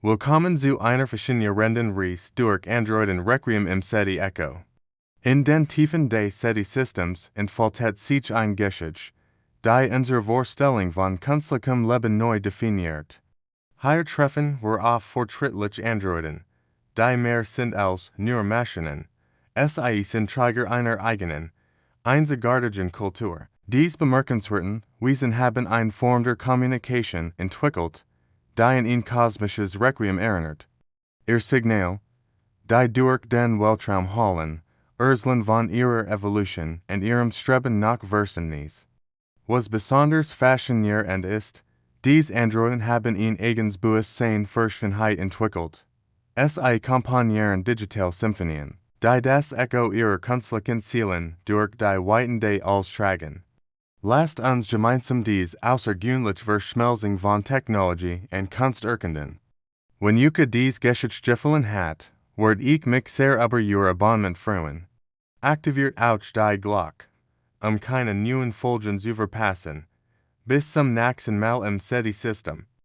Willkommen zu einer faszinierenden Reise durch Androiden-Requiem im Ceti-Echo. In den Tiefen des Ceti-Systems entfaltet sich ein Geschichte, die unsere Vorstellung von künstlichem Leben neu definiert. Hier treffen wir auf fortschrittliche Androiden, die mehr sind als nur Maschinen. Sie sind Träger einer eigenen, einzigartigen Kultur. Dies bemerkenswerten Wesen haben eine Form der Kommunikation entwickelt, die an ein kosmisches Requiem erinnert. Ihr Signal, die durch den Weltraum hallen, erzählen von ihrer Evolution und ihrem Streben nach Vergessene. Was besonders faszinierend ist, diese Androiden haben ein eigenes Bewusstsein Vergangenheit entwickelt. Sie komponieren digital Symphonien, die das Echo ihrer künstlichen Seelen durch die Weiten des Alls tragen. Lasst uns gemeinsam dies außergewöhnliche Verschmelzung von Technologie und Kunst erkunden. Wenn ihr dies Geschichte gefallen hat, wird ich mich sehr über Ihr Abonnement freuen. Aktiviert auch die Glocke, keine neuen Folgen zu verpassen. Bis zum nächsten Mal im Ceti-System.